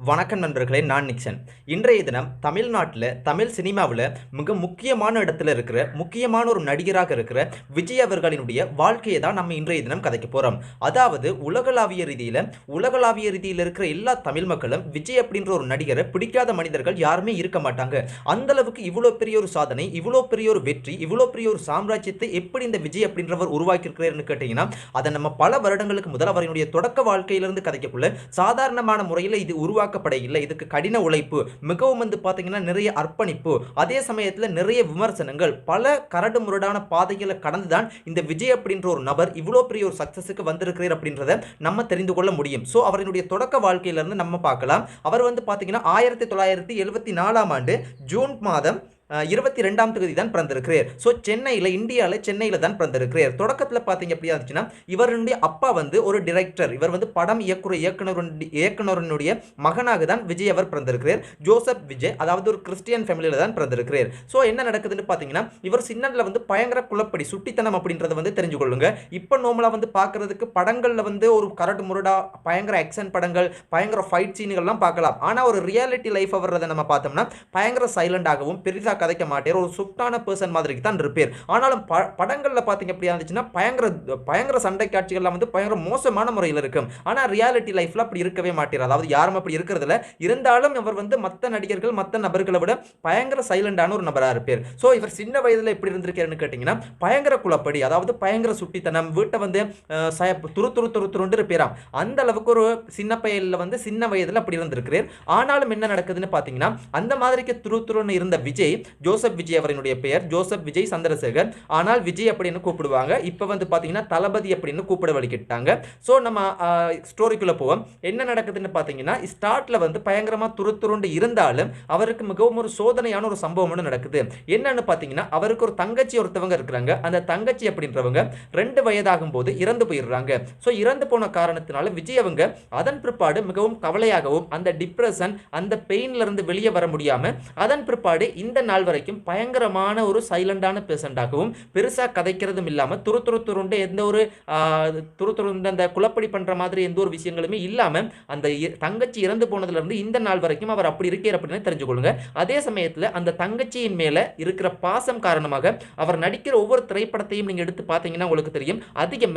வணக்கம் நண்பர்களே, நான் நிக்சன். இன்றைய தினம் தமிழ்நாட்டில் தமிழ் சினிமாவில் மிக முக்கியமான இடத்துல இருக்கிற முக்கியமான ஒரு நடிகராக இருக்கிற விஜய் அவர்களினுடைய வாழ்க்கையை தான் நம்ம இன்றைய தினம் கதைக்க போகிறோம். அதாவது உலகளாவிய ரீதியில் இருக்கிற எல்லா தமிழ் மக்களும் விஜய் அப்படின்ற ஒரு நடிகரை பிடிக்காத மனிதர்கள் யாருமே இருக்க மாட்டாங்க. அந்த அளவுக்கு இவ்வளோ பெரிய ஒரு சாதனை, இவ்வளோ பெரிய ஒரு வெற்றி, இவ்வளோ பெரிய ஒரு சாம்ராஜ்யத்தை எப்படி இந்த விஜய் அப்படின்றவர் உருவாக்கியிருக்கிறார்னு கேட்டீங்கன்னா, அதை நம்ம பல வருடங்களுக்கு முதல் அவருடைய தொடக்க வாழ்க்கையிலிருந்து கதைக்கக்குள்ள சாதாரணமான முறையில் இது உருவாக்கப்பட இல்லை. இதுக்கு கடின உழைப்பு, மிகவும் பார்த்தீங்கன்னா நிறைய அர்ப்பணிப்பு, அதே சமயத்தில் நிறைய விமர்சனங்கள், பல கரடு முரடான பாதைகளை கடந்துதான் இந்த விஜய் அப்படின்ற ஒரு நபர் இவ்வளோ பெரிய ஒரு சக்சஸுக்கு வந்திருக்கிறார் அப்படின்றத நம்ம தெரிந்து கொள்ள முடியும். ஸோ அவருடைய தொடக்க வாழ்க்கையிலிருந்து நம்ம பார்க்கலாம். அவர் பார்த்தீங்கன்னா 1974ஆம் ஆண்டு ஜூன் மாதம் 22ஆம் தேதி தான் பிறந்திருக்கிறார். ஸோ சென்னையில் தான் பிறந்திருக்கிறார். தொடக்கத்தில் பார்த்தீங்க அப்படியா இருந்துச்சுன்னா, இவருடைய அப்பா ஒரு டிரெக்டர். இவர் படம் இயக்குனருடைய மகனாக தான் விஜய் அவர் பிறந்திருக்கிறார். ஜோசப் விஜய், அதாவது ஒரு கிறிஸ்டியன் ஃபேமிலியில் தான் பிறந்திருக்கிறார். ஸோ என்ன நடக்குதுன்னு பார்த்தீங்கன்னா, இவர் சின்னதில் பயங்கர குலப்படி சுட்டித்தனம் அப்படின்றத தெரிஞ்சு கொள்ளுங்க. இப்போ நோமலாக பார்க்கறதுக்கு படங்களில் ஒரு கரடு முரடா பயங்கர ஆக்ஷன் படங்கள், பயங்கர ஃபைட் சீன்கள்லாம் பார்க்கலாம். ஆனால் ஒரு ரியாலிட்டி லைஃப் அவரதை நம்ம பார்த்தோம்னா பயங்கர சைலண்டாகவும் பெரிதாக கதைக்க மாட்டார். ஒரு சுப்டான பர்சன் மாதிரி தான் இருப்பார். ஆனாலும் படங்களில் பார்த்தீங்க அப்படியா இருந்துச்சுன்னா பயங்கர சண்டை காட்சிகள்லாம் பயங்கர மோசமான முறையில் இருக்கும். ஆனால் ரியாலிட்டி லைஃப்ல அப்படி இருக்கவே மாட்டார். அதாவது யாரும் அப்படி இருக்கிறதுல இருந்தாலும் இவர் மற்ற நடிகர்கள், மற்ற நபர்களை விட பயங்கர சைலண்டான ஒரு நபராக இருப்பார். ஸோ இவர் சின்ன வயதில் எப்படி இருந்திருக்காருன்னு கேட்டிங்கன்னா, பயங்கர குலப்படி, அதாவது பயங்கர சுட்டித்தனம், வீட்டை துருண்டு இருப்பாராம். அந்த அளவுக்கு ஒரு சின்ன பையனில் சின்ன வயதில் அப்படி இருந்திருக்கிறார். ஆனாலும் என்ன நடக்குதுன்னு பார்த்தீங்கன்னா, அந்த மாதிரிக்கு துருன்னு இருந்த விஜய், ஜோசப் விஜய் அவருடைய பெயர் ஜோசப் விஜய் சந்திரசேகர். ஆனால் விஜய் அப்படின்னு கூப்பிடுவாங்க. இப்போ பார்த்தீங்கன்னா தளபதி அப்படின்னு கூப்பிட வலிக்கிட்டாங்க. ஸோ நம்ம ஸ்டோரிக்குள்ள போவோம். என்ன நடக்குதுன்னு பார்த்தீங்கன்னா, ஸ்டார்ட்ல பயங்கரமா துருண்டு இருந்தாலும் அவருக்கு மிகவும் ஒரு சோதனையான ஒரு சம்பவம் ஒன்று நடக்குது. என்னன்னு பார்த்தீங்கன்னா, அவருக்கு ஒரு தங்கச்சி ஒருத்தவங்க இருக்கிறாங்க. அந்த தங்கச்சி அப்படின்றவங்க 2 வயதாகும் போது இறந்து போயிடுறாங்க. ஸோ இறந்து போன காரணத்தினால விஜய் அவங்க அதன் பிற்பாடு மிகவும் கவலையாகவும், அந்த டிப்ரெஷன், அந்த பெயின்ல இருந்து வெளியே வர முடியாம அதன் பிற்பாடு இந்த நாள் வரைக்கும் பயங்கரமான ஒரு சைலண்டான பேஷண்டாகவும், பெருசா கதைக்கிறதும் இல்லாம துருண்டு எந்த ஒரு அந்த குலப்படி பண்ற மாதிரி எந்த ஒரு விஷயங்களுமே இல்லாம அந்த தங்கச்சி இறந்து போனதுல இருந்து இந்த நாள் வரைக்கும் அவர் அப்படி இருக்கார் அப்படின்னு தெரிஞ்சுக்கொள்ளுங்க. அதே சமயத்துல அந்த தங்கச்சியின் மேல இருக்கிற பாசம் காரணமாக அவர் நடிக்கிற ஒவ்வொரு திரைப்படத்தையும் நீங்க எடுத்து பார்த்தீங்கன்னா உங்களுக்கு தெரியும்,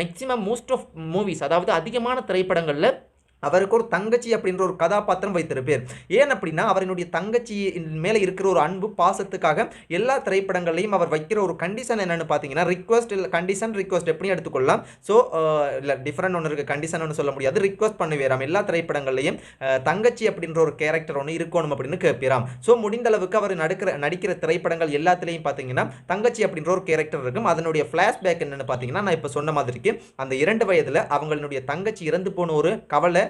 மேக்ஸிமம் மோஸ்ட் ஆஃப் மூவிஸ், அதாவது அதிகமான திரைப்படங்கள்ல அவருக்கு ஒரு தங்கச்சி அப்படின்ற ஒரு கதாபாத்திரம் வைத்திருப்பார். ஏன் அப்படின்னா, அவருடைய தங்கச்சி மேலே இருக்கிற ஒரு அன்பு பாசத்துக்காக எல்லா திரைப்படங்களையும் அவர் வைக்கிற ஒரு கண்டிஷன் என்னன்னு பார்த்தீங்கன்னா, ரிக்வஸ்ட் எப்படி எடுத்துக்கொள்ளலாம். ஸோ இல்லை, டிஃப்ரெண்ட் ஒன்று இருக்குது, கண்டிஷன் ஒன்று சொல்ல முடியாது. ரிக்வஸ்ட் பண்ணுவேராம். எல்லா திரைப்படங்களையும் தங்கச்சி அப்படின்ற ஒரு கேரக்டர் ஒன்று இருக்கணும் அப்படின்னு கேட்பிறாம். ஸோ முடிந்த அளவுக்கு அவர் நடிக்கிற திரைப்படங்கள் எல்லாத்துலேயும் பார்த்தீங்கன்னா தங்கச்சி அப்படின்ற ஒரு கேரக்டர் இருக்கும். அதனுடைய ஃப்ளாஷ்பேக் என்னன்னு பார்த்தீங்கன்னா, நான் இப்போ சொன்ன மாதிரிக்கு அந்த 2 வயதில் அவங்களுடைய தங்கச்சி இறந்து போன ஒரு கவலை,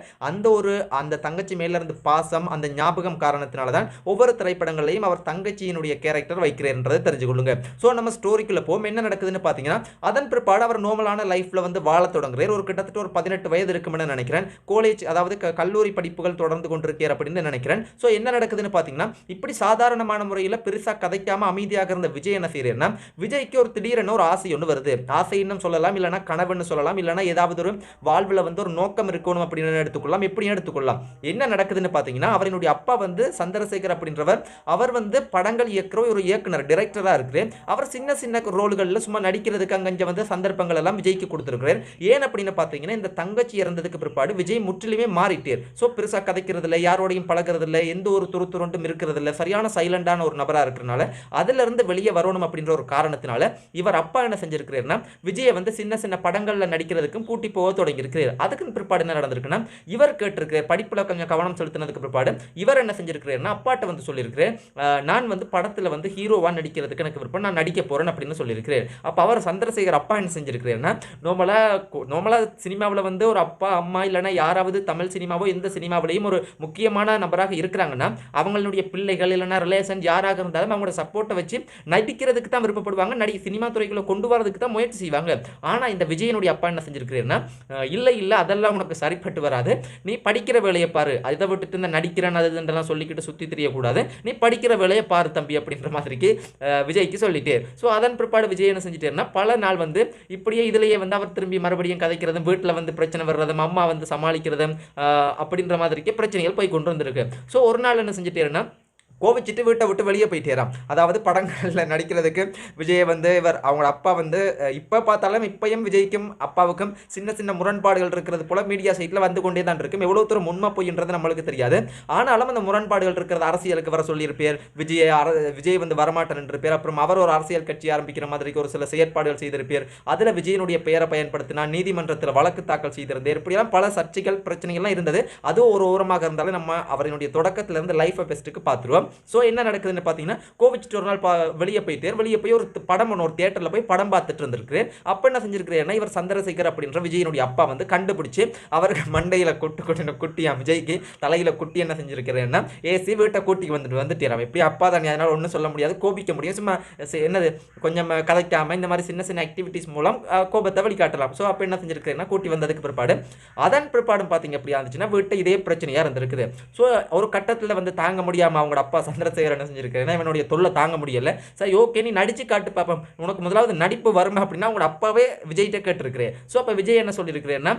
அந்த தங்கச்சி மேல இருந்து பாசம், அந்த ஞாபகம் காரணத்தினால தான் ஒவ்வொரு திரைப்படங்களையும் அவர் தங்கச்சியினுடைய கேரக்டர் வைக்கிறேன்றதை தெரிஞ்சுக்கொள்ளுங்க. ஸோ நம்ம ஸ்டோரிக்குள்ள போகும். என்ன நடக்குதுன்னு பார்த்தீங்கன்னா, அதன் பிற்பாடு அவர் நார்மலான லைஃப்ல வாழ தொடங்குறார். ஒரு கிட்டத்தட்ட ஒரு 18 வயது இருக்கும்னு நினைக்கிறேன். காலேஜ், அதாவது கல்லூரி படிப்புகள் தொடர்ந்து கொண்டிருக்கிறார் அப்படின்னு நினைக்கிறேன். ஸோ என்ன நடக்குதுன்னு பார்த்தீங்கன்னா, இப்படி சாதாரணமான முறையில் பெருசாக கதைக்காம அமைதியாக இருந்த விஜய் என்ன செய்யறேன்னா, விஜய்க்கு ஒரு திடீரென ஒரு ஆசை ஒன்று வருது. ஆசை இன்னும் சொல்லலாம், இல்லைன்னா கனவுன்னு சொல்லலாம், இல்லைன்னா ஏதாவது ஒரு வாழ்வில் ஒரு நோக்கம் இருக்கணும் அப்படின்னு எடுத்துக்கொள்ளலாம், எப்படி எடுத்துக்கொள்ளலாம். என்ன நடக்குதுன்னு பார்த்தீங்கன்னா, அவருடைய அப்பா சந்திரசேகர் அப்படின்றவர், அவர் படங்கள் இயக்குற ஒரு இயக்குனர், டைரக்டரா இருக்கிறார். அவர் சின்ன ரோல்களில் சும்மா நடிக்கிறதுக்கு அங்கே சந்தர்ப்பங்கள் எல்லாம் விஜய்க்கு கொடுத்துருக்கிறார். ஏன் அப்படின்னு பார்த்தீங்கன்னா, இந்த தங்கச்சி இறந்ததுக்கு பிற்பாடு விஜய் முற்றிலுமே மாறிட்டார். ஸோ பெருசாக கதைக்கிறதில்ல, யாரோடையும் பழகிறதில்ல, எந்த ஒரு துருண்டும் இருக்கிறதில்ல, சரியான சைலண்டான ஒரு நபராக இருக்கிறனால அதிலிருந்து வெளியே வரணும் அப்படின்ற ஒரு காரணத்தினால இவர் அப்பா என்ன செஞ்சிருக்கிறார்னா, விஜயை சின்ன படங்களில் நடிக்கிறதுக்கும் கூட்டி போக தொடங்கியிருக்கிறார். அதுக்கு பிற்பாடு என்ன நடந்திருக்குன்னா, இவர் கேட்டிருக்கிறார், படிப்புல கொஞ்சம் கவனம் செலுத்தினதுக்கு பிற்பாடு இவர் என்ன செஞ்சிருக்கிறார்னா, அப்பாட்ட சொல்லியிருக்கிறேன், நான் படத்துல ஹீரோவா நடிக்கிறதுக்கு எனக்கு விருப்பம், நான் நடிக்க போறேன் அப்படின்னு சொல்லியிருக்கிறேன். அப்ப அவர் சந்திரசேகர் அப்பா என்ன செஞ்சிருக்கிறார்னா, நார்மலா சினிமாவில் ஒரு அப்பா அம்மா இல்லைன்னா யாராவது தமிழ் சினிமாவோ எந்த சினிமாவிலையும் ஒரு முக்கியமான நபராக இருக்கிறாங்கன்னா, அவங்களுடைய பிள்ளைகள் இல்லைன்னா ரிலேஷன் யாராக இருந்தாலும் அவங்களோட சப்போர்ட்டை வச்சு நடிக்கிறதுக்கு தான் விருப்பப்படுவாங்க, சினிமா துறைக்குள்ள கொண்டு வரதுக்கு தான் முயற்சி செய்வாங்க. ஆனா இந்த விஜயனுடைய அப்பா என்ன செஞ்சிருக்கிறேன்னா, இல்லை அதெல்லாம் உனக்கு சரிப்பட்டு வராது, கிடையாது, நீ படிக்கிற வேலையை பாரு, அதை விட்டுட்டு இந்த நடிக்கிறேன் அதுன்றலாம் சொல்லிக்கிட்டு சுற்றி தெரியக்கூடாது, நீ படிக்கிற வேலையை பாரு தம்பி அப்படின்ற மாதிரிக்கு விஜய்க்கு சொல்லிட்டே. ஸோ அதன் பிற்பாடு விஜய் என்ன செஞ்சுட்டேன்னா பல நாள் வந்து இப்படியே இதுலேயே வந்து அவர் திரும்பி மறுபடியும் கதைக்கிறதும், வீட்டில் வந்து பிரச்சனை வர்றதும், அம்மா வந்து சமாளிக்கிறதும் அப்படின்ற மாதிரிக்கு பிரச்சனைகள் போய் கொண்டு வந்திருக்கு. ஸோ ஒரு நாள் என்ன செஞ்சுட்டேன்னா கோவிச்சிட்டு வீட்டை விட்டு வெளியே போயிட்டேராம். அதாவது படங்களில் நடிக்கிறதுக்கு விஜய் வந்து அவங்க அப்பா வந்து இப்போ பார்த்தாலும் இப்பயும் விஜய்க்கும் அப்பாவுக்கும் சின்ன சின்ன முரண்பாடுகள் இருக்கிறது போல மீடியா சைட்டில் வந்து கொண்டே தான் இருக்கும். எவ்வளோ தூரம் உண்மை போயின்றது நம்மளுக்கு தெரியாது. ஆனாலும் அந்த முரண்பாடுகள் இருக்கிறது, அரசியலுக்கு வர சொல்லியிருப்பார் விஜய் வந்து வரமாட்டேன் என்று பேர், அப்புறம் அவர் ஒரு அரசியல் கட்சி ஆரம்பிக்கிற மாதிரி ஒரு சில செயற்பாடுகள் செய்திருப்பார். அதில் விஜயனுடைய பெயரை பயன்படுத்தினா நீதிமன்றத்தில் வழக்கு தாக்கல் செய்திருந்தார். இப்படியெல்லாம் பல சர்ச்சைகள் பிரச்சனைகள்லாம் இருந்தது. அது ஒரு ஓரமாக இருந்தாலும் நம்ம அவரினுடைய தொடக்கத்திலிருந்து லைஃப் பெஸ்ட்டுக்கு பார்த்துருவோம். ஸோ என்ன நடக்குதுன்னு பார்த்தீங்கன்னா கோவிச்சிட்டு ஒரு நாள் வெளியே போய் ஒரு படம் ஒரு தியேட்டரில் போய் படம் பார்த்துட்டு இருந்திருக்கு. அப்போ என்ன செஞ்சிருக்கிறேன்னா இவர் சந்திரசேகர் அப்படின்ற விஜயனுடைய அப்பா வந்து கண்டுபிடிச்சு அவருக்கு மண்டையில் குட்டியா விஜய்க்கு தலையில் குட்டி என்ன செஞ்சிருக்கிறேன்னா ஏசி வீட்டை கூட்டிக்கு வந்துட்டேன். எப்படி அப்பா தானே, அதனால ஒன்றும் சொல்ல முடியாது, கோபிக்க முடியும், சும்மா என்னது கொஞ்சம் கதைக்காமல் இந்த மாதிரி சின்ன சின்ன ஆக்டிவிட்டிஸ் மூலம் கோபத்தை வெளிக்காட்டலாம். ஸோ அப்போ என்ன செஞ்சிருக்கிறேன்னா கூட்டி வந்ததுக்கு பிற்பாடு அதன் பிற்பாடு பார்த்தீங்க அப்படியா இருந்துச்சுன்னா வீட்டை இதே பிரச்சனையாக இருந்திருக்குது. ஸோ ஒரு கட்டத்தில் வந்து தாங்க முடியாமல் அவங்களோட அப்பா சந்திரசேகர் என்ன செஞ்சிருக்கிறேன்னா இவனுடைய தொல்லை தாங்க முடியல, சரி ஓகே நீ நடிச்சு காட்டு பாப்போம், உனக்கு முதலாவது நடிப்பு வரும் அப்படின்னா உங்களோட அப்பாவே விஜய்கிட்ட கேட்டிருக்கிறேன். ஸோ அப்போ விஜய் என்ன சொல்லியிருக்கிறேன்னா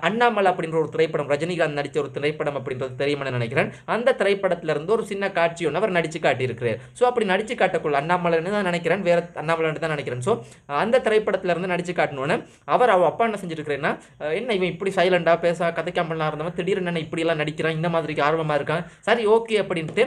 அண்ணாமலை அப்படின்ற ஒரு திரைப்படம், ரஜினிகாந்த் நடித்த ஒரு திரைப்படம் அப்படின்றது தெரியுமா நினைக்கிறேன், அந்த திரைப்படத்துல இருந்து ஒரு சின்ன காட்சி ஒன்று அவர் நடிச்சு காட்டியிருக்கிறார். ஸோ அப்படி நடிச்சு காட்டக்குள்ள அண்ணாமலைன்னு தான் நினைக்கிறேன், வேற அண்ணாமலைன்னு தான் நினைக்கிறேன். ஸோ அந்த திரைப்படத்துல இருந்து நடிச்சு காட்டணுன்னு அவர் அப்பா என்ன செஞ்சிருக்கிறேன்னா என்ன இவன் இப்படி சைலண்டா பேச கதைக்காமலாம் இருந்தவன் திடீர்னு என்ன இப்படியெல்லாம் நடிக்கிறான், இந்த மாதிரி ஆர்வமா இருக்கான், சரி ஓகே அப்படின்ட்டு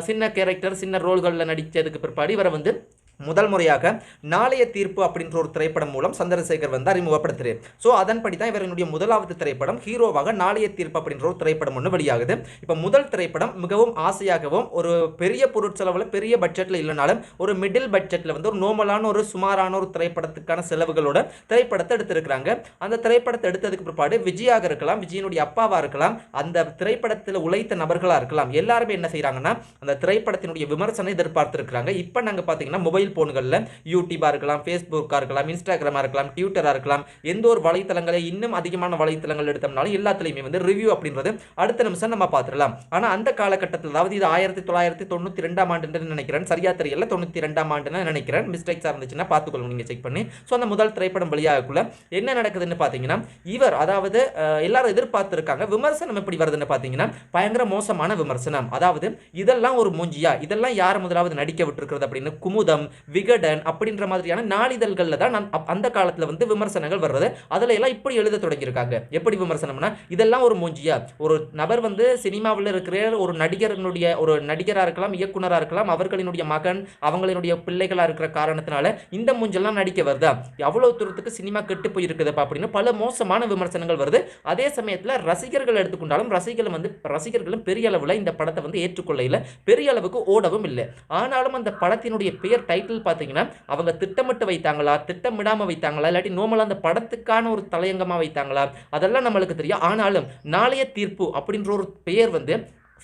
சின்ன கேரக்டர் சின்ன ரோல்களில் நடித்ததுக்கு பிற்பாடு இவரை வந்து முதல் முறையாக நாளைய தீர்ப்பு அப்படின்ற ஒரு திரைப்படம் மூலம் சந்திரசேகர் வந்து அறிமுகப்படுத்துறாரு. ஸோ அதன்படி தான் இவருடைய முதலாவது திரைப்படம் ஹீரோவாக நாளைய தீர்ப்பு அப்படின்ற ஒரு திரைப்படம் ஒன்று வெளியாகுது. இப்போ முதல் திரைப்படம் மிகவும் ஆசையாகவும் ஒரு பெரிய பொருட்செலவில் பெரிய பட்ஜெட்டில் இல்லைனாலும் ஒரு மிடில் பட்ஜெட்டில் வந்து ஒரு நார்மலான ஒரு சுமாரான ஒரு திரைப்படத்துக்கான செலவுகளோட திரைப்படத்தை எடுத்திருக்கிறாங்க. அந்த திரைப்படத்தை எடுத்ததுக்கு பிற்பாடு விஜயாக இருக்கலாம், விஜயனுடைய அப்பாவாக இருக்கலாம், அந்த திரைப்படத்தில் உழைத்த நபர்களாக இருக்கலாம், எல்லாருமே என்ன செய்கிறாங்கன்னா அந்த திரைப்படத்தினுடைய விமர்சனம் எதிர்பார்த்துருக்காங்க. இப்போ நாங்கள் பார்த்தீங்கன்னா மொபைல் போன்களில் யூடியூபாக இருக்கலாம், ஃபேஸ்புக்காக இருக்கலாம், இன்ஸ்டாகிராமாக இருக்கலாம், ட்விட்டராக இருக்கலாம், எந்த ஒரு வலைத்தளங்களை இன்னும் அதிகமான வலைத்தளங்கள் எடுத்தோம்னாலும் எல்லாத்துலேயுமே வந்து ரிவ்யூ அப்படின்றது அடுத்த நிமிஷம் நம்ம பார்த்துடலாம். ஆனால் அந்த காலகட்டத்தில் அதாவது இது 1992 ஆண்டு நினைக்கிறேன், சரியா தெரியல 92 ஆண்டுன்னு நினைக்கிறேன், மிஸ்டேக்ஸாக இருந்துச்சுன்னா பார்த்துக்கொள்ளுங்க நீங்கள் செக் பண்ணி. ஸோ அந்த முதல் திரைப்படம் வெளியாகக்குள்ள என்ன நடக்குதுன்னு பார்த்தீங்கன்னா இவர் அதாவது எல்லாரும் எதிர்பார்த்துருக்காங்க, விமர்சனம் எப்படி வருதுன்னு பார்த்தீங்கன்னா பயங்கர மோசமான விமர்சனம், அதாவது இதெல்லாம் ஒரு மூஞ்சியா, இதெல்லாம் யார் முதலாவது நடிக்க விட்டுருக்கிறது அப்படின்னு குமுதம் விகடன் அப்படின்ற மாதிரியான நாளிதழ்களில் தான் அந்த காலத்தில் வந்து விமர்சனங்கள் வர்றது. அதில் எல்லாம் இப்படி எழுத தொடங்கியிருக்காங்க. எப்படி விமர்சனம்னா இதெல்லாம் ஒரு மூஞ்சியா, ஒரு நபர் வந்து சினிமாவில் இருக்கிற ஒரு நடிகராக இருக்கலாம், இயக்குனராக இருக்கலாம், அவர்களினுடைய மகன் அவங்களினுடைய பிள்ளைகளாக இருக்கிற காரணத்தினால இந்த மூஞ்செல்லாம் நடிக்க வருதா, எவ்வளவு தூரத்துக்கு சினிமா கெட்டு போயிருக்குதுப்பா அப்படின்னு பல மோசமான விமர்சனங்கள் வருது. அதே சமயத்தில் ரசிகர்கள் எடுத்துக்கொண்டாலும் ரசிகர்களும் பெரிய அளவில் இந்த படத்தை வந்து ஏற்றுக்கொள்ள இல்லை, பெரிய அளவுக்கு ஓடவும் இல்லை. ஆனாலும் அந்த படத்தினுடைய பெயர் டைட்டில் பார்த்தீங்கன்னா அவங்க திட்டமிட்டு வைத்தாங்களா, திட்டமிடாமல் வைத்தாங்களா, இல்லாட்டி நோமலாக அந்த படத்துக்கான ஒரு தலையங்கமாக வைத்தாங்களா, அதெல்லாம் நம்மளுக்கு தெரியும். ஆனாலும் நாளைய தீர்ப்பு அப்படின்ற ஒரு பெயர் வந்து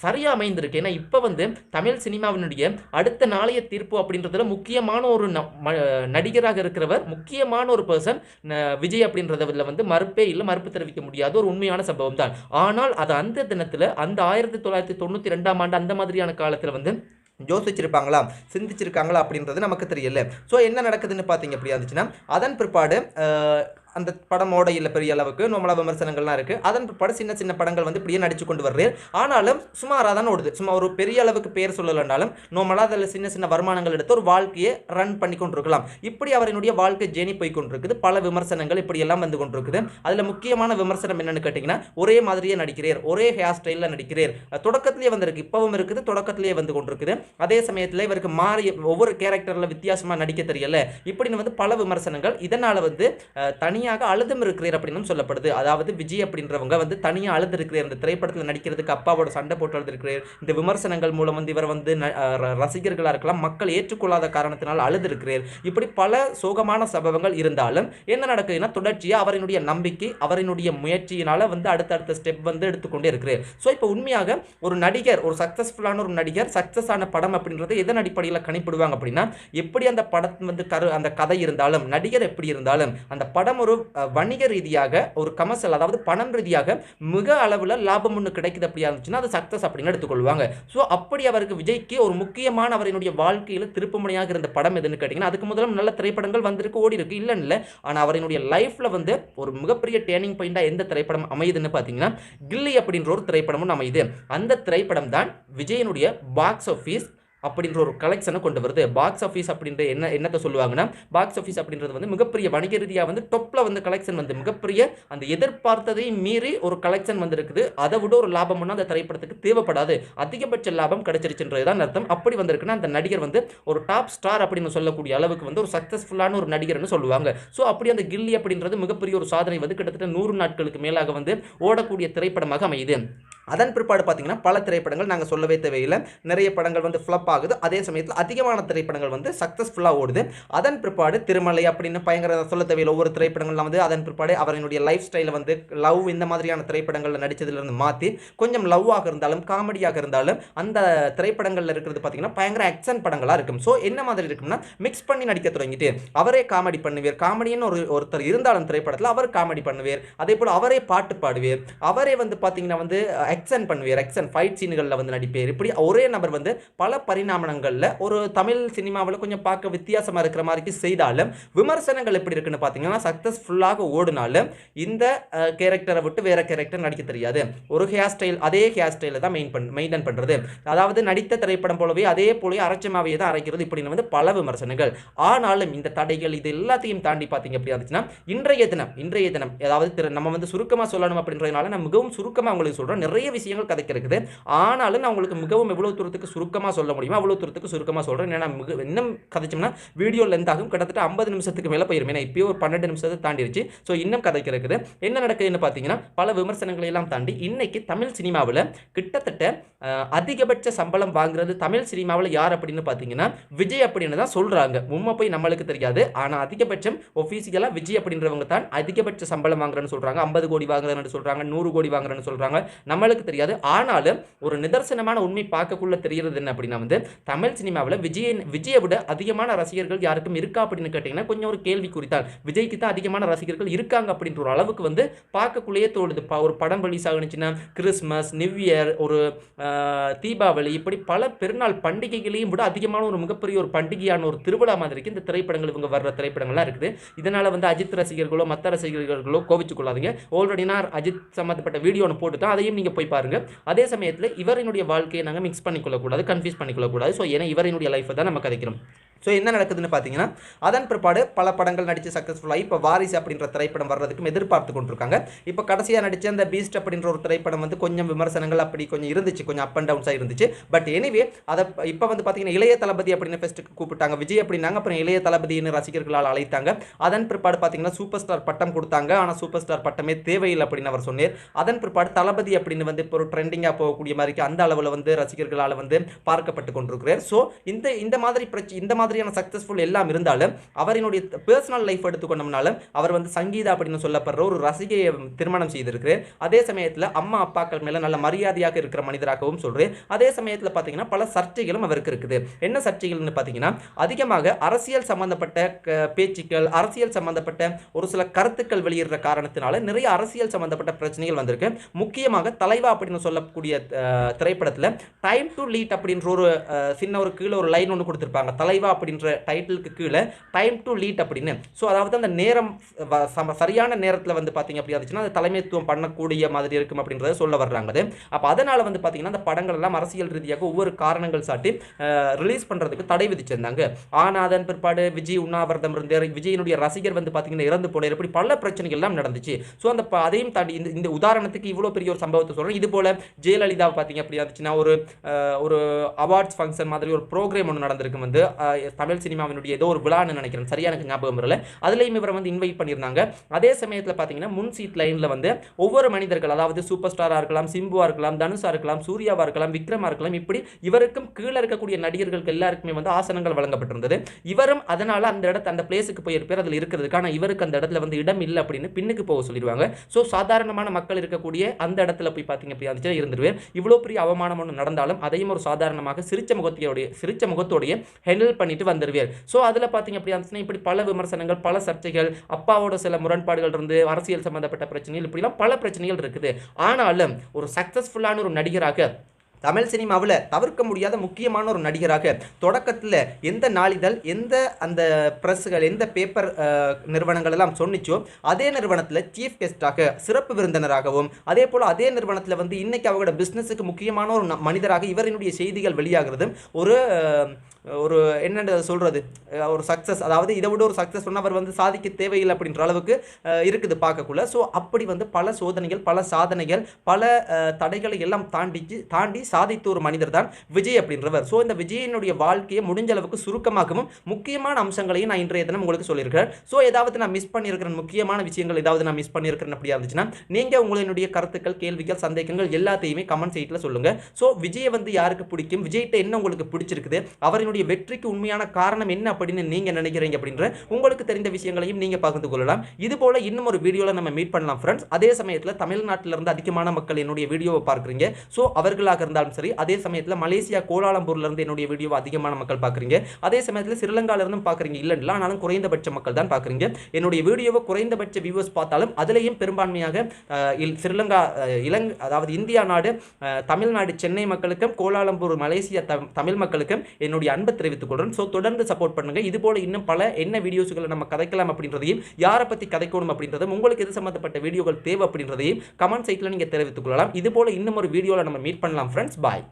சரியாக அமைந்திருக்கு. ஏன்னா இப்போ வந்து தமிழ் சினிமாவினுடைய அடுத்த நாளைய தீர்ப்பு அப்படின்றதுல முக்கியமான ஒரு நடிகராக இருக்கிறவர், முக்கியமான ஒரு பர்சன் விஜய் அப்படின்றதுல வந்து மறுப்பே இல்லை, மறுப்பு தெரிவிக்க முடியாத ஒரு உண்மையான சம்பவம் தான். ஆனால் அது அந்த தினத்தில் அந்த 1992 ஆண்டு அந்த மாதிரியான காலத்தில் வந்து யோசிச்சிருப்பாங்களா, சிந்திச்சிருக்காங்களா அப்படின்றது நமக்கு தெரியல. ஸோ என்ன நடக்குதுன்னு பார்த்தீங்க அப்படியா இருந்துச்சுன்னா அதன் பிற்பாடு அந்த படமோட இல்லை பெரிய அளவுக்கு நம்மள விமர்சனங்கள்லாம் இருக்குது. அதன் பிற்பாடு சின்ன சின்ன படங்கள் வந்து இப்படியே நடிச்சு கொண்டு வர்றாரு. ஆனாலும் சுமாராக தான் ஓடுது, சும்மா ஒரு பெரிய அளவுக்கு பேர் சொல்லலைனாலும் நம்மளால் அதில் சின்ன சின்ன வருமானங்கள் எடுத்து ஒரு வாழ்க்கையை ரன் பண்ணி கொண்டிருக்கலாம். இப்படி அவரினுடைய வாழ்க்கை ஜேர்னி போய் கொண்டிருக்குது. பல விமர்சனங்கள் இப்படியெல்லாம் வந்து கொண்டிருக்குது. அதில் முக்கியமான விமர்சனம் என்னென்னு கேட்டிங்கன்னா ஒரே மாதிரியே நடிக்கிறேர், ஒரே ஹேர் ஸ்டைலில் நடிக்கிறேர், தொடக்கத்திலேயே வந்திருக்கு, இப்பவும் இருக்குது, தொடக்கத்திலேயே வந்து கொண்டிருக்குது. அதே சமயத்தில் இவருக்கு மாறி ஒவ்வொரு கேரக்டரில் வித்தியாசமாக நடிக்க தெரியல, இப்படின்னு வந்து பல விமர்சனங்கள். இதனால் வந்து தனி அழுதும் இருக்கிறார் அப்படின்னு சொல்லப்படுது. அதாவது விஜய் அப்படின்றவங்க வந்து தனியாக அழுது இருக்கிறார், இந்த திரைப்படத்தில் நடிக்கிறதுக்கு அப்பாவோட சண்டை போட்டு அழுது. இந்த விமர்சனங்கள் மூலம் வந்து இவர் வந்து ரசிகர்களாக இருக்கலாம், மக்கள் ஏற்றுக்கொள்ளாத காரணத்தினால் அழுது இருக்கிறார். இப்படி பல சோகமான சம்பவங்கள் இருந்தாலும் என்ன நடக்குதுன்னா தொடர்ச்சியாக அவரினுடைய நம்பிக்கை, அவரினுடைய முயற்சியினால வந்து அடுத்தடுத்த ஸ்டெப் வந்து எடுத்துக்கொண்டே இருக்கிறார். ஸோ இப்போ உண்மையாக ஒரு நடிகர், ஒரு சக்சஸ்ஃபுல்லான ஒரு நடிகர், சக்சஸ் ஆன படம் அப்படின்றது எதன் அடிப்படையில் கணிப்பிடுவாங்க அப்படின்னா எப்படி அந்த படம் வந்து அந்த கதை இருந்தாலும், நடிகர் எப்படி இருந்தாலும், அந்த படம் ஒரு ஒரு வணிக ரீதியாக ஒரு கமர்ஷியல் அதாவது பணம் ரீதியாக மிக அளவில் லாபம் ஒன்று கிடைக்குது அப்படியா இருந்துச்சுன்னா அது சக்ஸஸ் அப்படின்னு எடுத்துக்கொள்வாங்க. ஸோ அப்படி அவருக்கு விஜய்க்கு ஒரு முக்கியமான அவரினுடைய வாழ்க்கையில் திருப்புமுனையாக இருந்த படம் எதுன்னு கேட்டிங்கன்னா அதுக்கு முதல்ல நல்ல திரைப்படங்கள் வந்திருக்கு, ஓடி இருக்கு, இல்லைன்னு இல்லை. ஆனால் அவரினுடைய லைஃப்பில் வந்து ஒரு மிகப்பெரிய டேர்னிங் பாயிண்டாக எந்த திரைப்படம் அமையுதுன்னு பார்த்தீங்கன்னா கில்லி அப்படின்ற ஒரு திரைப்படமும் அமையுது. அந்த திரைப்படம் தான் விஜயனுடைய பாக்ஸ் ஆஃபீஸ் அப்படின்ற ஒரு கலெக்ஷனை கொண்டு வருது. பாக்ஸ் ஆஃபீஸ் அப்படின்ற என்னத்தை சொல்லுவாங்கன்னா பாக்ஸ் ஆஃபீஸ் அப்படின்றது வந்து மிகப்பெரிய வணிக ரீதியாக வந்து டொப்பில் வந்து கலெக்ஷன் வந்து மிகப்பெரிய அந்த எதிர்பார்த்ததை மீறி ஒரு கலெக்ஷன் வந்து இருக்குது. அதை விட ஒரு லாபம் ஒன்று அந்த திரைப்படத்துக்கு தேவைப்படாது, அதிகபட்ச லாபம் கிடைச்சிருச்சுன்றது தான் அர்த்தம். அப்படி வந்திருக்குன்னா அந்த நடிகர் வந்து ஒரு டாப் ஸ்டார் அப்படின்னு சொல்லக்கூடிய அளவுக்கு வந்து ஒரு சக்ஸஸ்ஃபுல்லான ஒரு நடிகர்னு சொல்லுவாங்க. ஸோ அப்படி அந்த கில்லி அப்படின்றது மிகப்பெரிய ஒரு சாதனை வந்து கிட்டத்தட்ட 100 நாட்களுக்கு மேலாக வந்து ஓடக்கூடிய திரைப்படமாக அமையுது. அதன் பிற்பாடு பார்த்தீங்கன்னா பல திரைப்படங்கள் நாங்கள் சொல்லவே தேவையில்லை, நிறைய படங்கள் வந்து ஃப்ளப் ஆகுது. அதே சமயத்தில் அதிகமான திரைப்படங்கள் வந்து சக்ஸஸ்ஃபுல்லாக ஓடுது. அதன் பிற்பாடு திருமலை அப்படின்னு பயங்கர சொல்ல தேவையில்லை, ஒவ்வொரு திரைப்படங்கள் வந்து அதன் பிற்பாடு அவரினுடைய லைஃப் ஸ்டைலை வந்து லவ் இந்த மாதிரியான திரைப்படங்களில் நடித்ததுலேருந்து மாற்றி கொஞ்சம் லவ்வாக இருந்தாலும் காமெடியாக இருந்தாலும் அந்த திரைப்படங்களில் இருக்கிறது பார்த்தீங்கன்னா பயங்கர ஆக்ஷன் படங்களாக இருக்கும். ஸோ என்ன மாதிரி இருக்கும்னா மிக்ஸ் பண்ணி நடிக்க தொடங்கிட்டு அவரே காமெடி பண்ணுவார், காமெடின்னு ஒருத்தர் இருந்தாலும் திரைப்படத்தில் அவர் காமெடி பண்ணுவார், அதே போல் அவரே பாட்டு பாடுவார், அவரே வந்து பார்த்தீங்கன்னா வந்து ஆக்ஷன் பண்ணுவார், ஆக்ஷன் ஃபைட் சீன்களில் வந்து நடிப்பார். இப்படி ஒரே நபர் வந்து பல பரிணாமங்களில் ஒரு தமிழ் சினிமாவில் கொஞ்சம் பார்க்க வித்தியாசமாக இருக்கிற மாதிரி செய்தாலும் விமர்சனங்கள் எப்படி இருக்குன்னு பார்த்தீங்கன்னா சக்ஸஸ்ஃபுல்லாக ஓடினாலும் இந்த கேரக்டரை விட்டு வேற கேரக்டர் நடிக்க தெரியாது, ஒரு ஹேர் ஸ்டைல் அதே ஹேர் ஸ்டைலில் தான் மெயின்டைன் பண்ணுறது, அதாவது நடித்த திரைப்படம் போலவே அதே போலவே அரைச்சமாவே தான் அரைக்கிறது, இப்படின்னு வந்து பல விமர்சனங்கள். ஆனாலும் இந்த தடைகள் இது எல்லாத்தையும் தாண்டி பார்த்தீங்க அப்படி இருந்துச்சுன்னா இன்றைய தினம் அதாவது நம்ம வந்து சுருக்கமாக சொல்லணும் அப்படின்றதுனால நான் மிகவும் சுருக்கமாக உங்களுக்கு சொல்கிறேன். நிறைய விஷயங்கள் கதைக்கு இருக்குது, ஆனாலும் நான் உங்களுக்கு மிகவும் எவ்வளவு தூரத்துக்கு சுருக்கமாக சொல்ல முடியுமோ அவ்வளவு தூரத்துக்கு சுருக்கமாக சொல்கிறேன். ஏன்னா இன்னும் கதைச்சோம்னா வீடியோ லென்த் ஆகும், கிட்டத்தட்ட 50 நிமிஷத்துக்கு மேலே போயிடும். ஏன்னா இப்போயே ஒரு 12 நிமிஷத்தை தாண்டிடுச்சு. ஸோ இன்னும் கதைக்கு இருக்குது. என்ன நடக்குதுன்னு பார்த்தீங்கன்னா பல விமர்சனங்களை எல்லாம் தாண்டி இன்னைக்கு தமிழ் சினிமாவில் கிட்டத்தட்ட அதிகபட்ச சம்பளம் வாங்குறது தமிழ் சினிமாவில் யார் அப்படின்னு பார்த்தீங்கன்னா விஜய் அப்படின்னு தான் சொல்கிறாங்க. உண்மை போய் நம்மளுக்கு தெரியாது, ஆனால் அதிகபட்சம் ஒஃபீஷியலாக விஜய் அப்படின்றவங்க தான் அதிகபட்ச சம்பளம் வாங்குறேன்னு சொல்கிறாங்க, 50 கோடி வாங்குறேன்னு சொல்கிறாங்க, 100 கோடி வாங்குறேன்னு சொல்கிறாங்க. நம்மளுக்கு தெரியாது. ஆனாலும் ஒரு நிதர்சனமான உண்மை பார்க்கக்குள்ள தெரிகிறது என்ன அப்படின்னா வந்து தமிழ் சினிமாவில் விஜயை விட அதிகமான ரசிகர்கள் யாருக்கும் இருக்கா அப்படின்னு கேட்டிங்கன்னா கொஞ்சம் ஒரு கேள்வி குறித்தால் விஜய்க்கு தான் அதிகமான ரசிகர்கள் இருக்காங்க அப்படின்ற ஒரு அளவுக்கு வந்து பார்க்கக்குள்ளேயே தோணுது. ஒரு படம் ரிலீஸ் ஆகுனுச்சுன்னா கிறிஸ்மஸ், நியூ இயர், ஒரு தீபாவளி, இப்படி பல பெருநாள் பண்டிகைகளையும் விட அதிகமான ஒரு மிகப்பெரிய ஒரு பண்டிகையான ஒரு திருவிழா மாதிரிக்கு இந்த திரைப்படங்கள் இவங்க வர்ற திரைப்படங்கள்லாம் இருக்குது. இதனால் வந்து அஜித் ரசிகர்களோ மற்ற ரசிகர்களோ கோவிச்சு கொள்ளாதீங்க. ஆல்ரெடி நான் அஜித் சம்மந்தப்பட்ட வீடியோ ஒன்று போட்டுட்டேன், அதையும் நீங்கள் போய் பாருங்க. அதே சமயத்தில் இவரினுடைய வாழ்க்கையை நாங்கள் மிக்ஸ் பண்ணிக்கொள்ளக்கூடாது, கன்ஃபியூஸ் பண்ணிக்கொள்ளக்கூடாது. ஸோ ஏன்னா இவரினுடைய லைஃப்பை தான் நம்ம கதைக்கிறோம். ஸோ என்ன நடக்குதுன்னு பார்த்தீங்கன்னா அதன் பிற்பாடு பல படங்கள் நடித்து சக்ஸஸ்ஃபுல்லாக இப்போ வாரிசு அப்படின்ற திரைப்படம் வர்றதுக்கும் எதிர்பார்த்து கொண்டிருக்காங்க. இப்போ கடைசியாக நடித்த அந்த பீஸ்ட் அப்படின்ற ஒரு திரைப்படம் வந்து கொஞ்சம் விமர்சனங்கள் அப்படி கொஞ்சம் இருந்துச்சு, கொஞ்சம் அப் அண்ட் டவுன்ஸாக இருந்துச்சு. பட் எனிவே அதை இப்போ வந்து பார்த்தீங்கன்னா இளைய தளபதி அப்படின்னு ஃபெஸ்ட்டுக்கு கூப்பிட்டாங்க, விஜய் அப்படின்னாங்க, அப்புறம் இளைய தளபதினு ரசிகர்களால் அழைத்தாங்க. அதன் பிற்பாடு பார்த்தீங்கன்னா சூப்பர் ஸ்டார் பட்டம் கொடுத்தாங்க, ஆனால் சூப்பர் ஸ்டார் பட்டமே தேவையில்லை அப்படின்னு அவர் சொன்னார். அதன் பிற்பாடு தளபதி அப்படின்னு வந்து இப்போ ஒரு ட்ரெண்டிங்காக போகக்கூடிய மாதிரி அந்த அளவில் வந்து ரசிகர்களால் வந்து பார்க்கப்பட்டு கொண்டிருக்கிறார். ஸோ இந்த மாதிரி சக்சஸ்ஃபுல் எல்லாம் இருந்தாலும் அவரினுடைய பர்சனல் லைஃப் எடுத்துக்கொண்டோம்னாலும் அவர் வந்து சங்கீதா அப்படின்னு சொல்லப்படுற ஒரு ரசிகையை திருமணம் செய்திருக்கிறார். அதே சமயத்தில் அம்மா அப்பாக்கள் மேல நல்ல மரியாதையாக இருக்கிற மனிதராகவும் சொல்றேன். அதே சமயத்தில் பார்த்தீங்கன்னா பல சர்ச்சைகளும் அவருக்கு இருக்குது. என்ன சர்ச்சைகள்னு பார்த்தீங்கன்னா அதிகமாக அரசியல் சம்பந்தப்பட்ட பேச்சுக்கள், அரசியல் சம்பந்தப்பட்ட ஒரு சில கருத்துக்கள் வெளியிடுற காரணத்தினால நிறைய அரசியல் சம்பந்தப்பட்ட பிரச்சனைகள் வந்திருக்கு. முக்கியமாக தலைவா அப்படின்னு சொல்லக்கூடிய திரைப்படத்தில் டைம் டு லீட் அப்படின்ற ஒரு சின்ன ஒரு கீழே ஒரு லைன் ஒன்று கொடுத்துருப்பாங்க, தலைவா அப்படின்ற டைட்டிலுக்கு கீழே டைம் டு லீட் அப்படின்னு. ஸோ அதாவது அந்த நேரம் சரியான நேரத்தில் வந்து பார்த்தீங்க அப்படி இருந்துச்சுன்னா அது தலைமைத்துவம் பண்ணக்கூடிய மாதிரி இருக்கும் அப்படின்றத சொல்ல வர்றாங்க. அப்போ அதனால் வந்து பார்த்தீங்கன்னா அந்த படங்கள் எல்லாம் அரசியல் ரீதியாக ஒவ்வொரு காரணங்கள் சாட்டி ரிலீஸ் பண்ணுறதுக்கு தடை விதிச்சிருந்தாங்க. ஆனால் அதன் பிற்பாடு விஜய் உண்ணாவிரதம் இருந்தார், விஜயினுடைய ரசிகர் வந்து பார்த்தீங்கன்னா இறந்து போனார், இப்படி பல பிரச்சனைகள் எல்லாம் நடந்துச்சு. ஸோ அந்த அதையும் தாண்டி இந்த உதாரணத்துக்கு இவ்வளோ பெரிய ஒரு சம்பவத்தை சொல்கிறேன். இது போல ஜெயலலிதா பார்த்தீங்க அப்படி இருந்துச்சுன்னா ஒரு அவார்ட்ஸ் ஃபங்க்ஷன் மாதிரி ஒரு ப்ரோக்ராம் ஒன்று நடந்திருக்கு வந்து தமிழ் சினிமாவினுடைய ஏதோ ஒரு விழான்னு நினைக்கிறேன், சரியா எனக்கு ஞாபகம் வரல. அதுலேயும் இவரை வந்து இன்வைட் பண்ணியிருந்தாங்க. அதே சமயத்தில் பார்த்தீங்கன்னா முன் சீட் லைனில் வந்து ஒவ்வொரு மனிதர்கள், அதாவது சூப்பர் ஸ்டாராக இருக்கலாம், சிம்புவாக இருக்கலாம், தனுஷாக இருக்கலாம், சூர்யாவாக இருக்கலாம், விக்ரமாக இருக்கலாம், இப்படி இவருக்கும் கீழே இருக்கக்கூடிய நடிகர்களுக்கு எல்லாருக்குமே வந்து ஆசனங்கள் வழங்கப்பட்டிருந்தது. இவரும் அதனால அந்த பிளேஸுக்கு போயிருப்பார் அதில் இருக்கிறதுக்கு. ஆனால் இவருக்கு அந்த இடத்துல வந்து இடம் இல்லை அப்படின்னு பின்னுக்கு போக சொல்லிடுவாங்க. ஸோ சாதாரணமான மக்கள் இருக்கக்கூடிய அந்த இடத்துல போய் பார்த்தீங்க அப்படி இருந்துச்சு இருந்துருவேன். இவ்வளோ பெரிய அவமானம் ஒன்று நடந்தாலும் அதையும் ஒரு சாதாரணமாக சிரிச்ச முகத்தோடைய ஹேண்டில் பண்ணி பண்ணிட்டு வந்துருவார். ஸோ அதில் பார்த்தீங்க அப்படின்னா இப்படி பல விமர்சனங்கள், பல சர்ச்சைகள், அப்பாவோட சில முரண்பாடுகள் இருந்து அரசியல் சம்பந்தப்பட்ட பிரச்சனைகள், இப்படிலாம் பல பிரச்சனைகள் இருக்குது. ஆனாலும் ஒரு சக்சஸ்ஃபுல்லான ஒரு நடிகராக, தமிழ் சினிமாவில் தவிர்க்க முடியாத முக்கியமான ஒரு நடிகராக, தொடக்கத்தில் எந்த நாளிதழ், எந்த அந்த ப்ரெஸ்ஸுகள், எந்த பேப்பர் நிறுவனங்கள் எல்லாம் சொன்னிச்சோ அதே நிறுவனத்தில் சீஃப் கெஸ்டாக, சிறப்பு விருந்தினராகவும், அதே போல் அதே நிறுவனத்தில் வந்து இன்னைக்கு அவங்களோட பிஸ்னஸுக்கு முக்கியமான ஒரு மனிதராக இவரினுடைய செய்திகள் வெளியாகிறதும் ஒரு என்னென்ன சொல்கிறது, ஒரு சக்ஸஸ், அதாவது இதை விட ஒரு சக்ஸஸ் சொன்னால் அவர் வந்து சாதிக்க தேவையில்லை அப்படின்ற அளவுக்கு இருக்குது பார்க்கக்குள்ள. ஸோ அப்படி வந்து பல சோதனைகள், பல சாதனைகள், பல தடைகளை எல்லாம் தாண்டி சாதித்த ஒரு மனிதர் தான் விஜய் அப்படின்றவர். ஸோ இந்த விஜயினுடைய வாழ்க்கையை முடிஞ்ச அளவுக்கு சுருக்கமாகவும் முக்கியமான அம்சங்களையும் நான் இன்றைய தினம் உங்களுக்கு சொல்லியிருக்கிறேன். ஸோ ஏதாவது நான் மிஸ் பண்ணியிருக்கிறேன், முக்கியமான விஷயங்கள் ஏதாவது நான் மிஸ் பண்ணியிருக்கிறேன் அப்படியா இருந்துச்சுன்னா நீங்கள் உங்களுடைய கருத்துக்கள், கேள்விகள், சந்தேகங்கள் எல்லாத்தையுமே கமெண்ட் சைட்டில் சொல்லுங்கள். ஸோ விஜயை வந்து யாருக்கு பிடிக்கும், விஜய்கிட்ட என்ன உங்களுக்கு பிடிச்சிருக்குது, அவரினுடைய வெற்றிக்கு உண்மையான காரணம் என்ன அப்படின்னு நீங்க நினைக்கிறீங்க அப்படின்ற உங்களுக்கு தெரிந்த விஷயங்களையும் நீங்க பகிர்ந்து கொள்ளலாம். இது போல இன்னும் ஒரு வீடியோல நம்ம மீட் பண்ணலாம் ஃப்ரெண்ட்ஸ். அதே சமயத்தில் தமிழ்நாட்டில இருந்து அதிகமான மக்கள் என்னுடைய வீடியோவை பார்க்குறீங்க. ஸோ அவர்களாக இருந்தாலும் சரி, அதே சமயத்தில் மலேசியா கோலாலம்பூர்ல இருந்து என்னுடைய வீடியோவை அதிகமான மக்கள் பார்க்குறீங்க. அதே சமயத்தில் ஸ்ரீலங்கால இருந்தும் பார்க்குறீங்க. இல்லைன்னா ஆனாலும் குறைந்தபட்ச மக்கள் தான் பார்க்குறீங்க. என்னுடைய வீடியோவை குறைந்தபட்ச வியூவர்ஸ் பார்த்தாலும் அதிலையும் பெரும்பான்மையாக ஸ்ரீலங்கா, அதாவது இந்தியா நாடு, தமிழ்நாடு, சென்னை மக்களுக்கும், கோலாலம்பூர் மலேசியா தமிழ் மக்களுக்கும் என்னுடைய அன்பை தெரிவித்துக் கொள்றேன். ஸோ தொடர்ந்து சப்போர்ட் பண்ணுங்க. இது போல இன்னும் பல என்ன வீடியோஸ்களை நம்ம கதைக்கலாம் அப்படின்றதையும், யாரை பற்றி கதைக்கணும் அப்படின்றதும், உங்களுக்கு எது சம்பந்தப்பட்ட வீடியோக்கள் தேவை அப்படின்றதையும் கமெண்ட் சைட்டில் நீங்கள் தெரிவித்துக் கொள்ளலாம். இது போல இன்னும் ஒரு வீடியோவில் நம்ம மீட் பண்ணலாம் ஃப்ரெண்ட்ஸ். பாய்.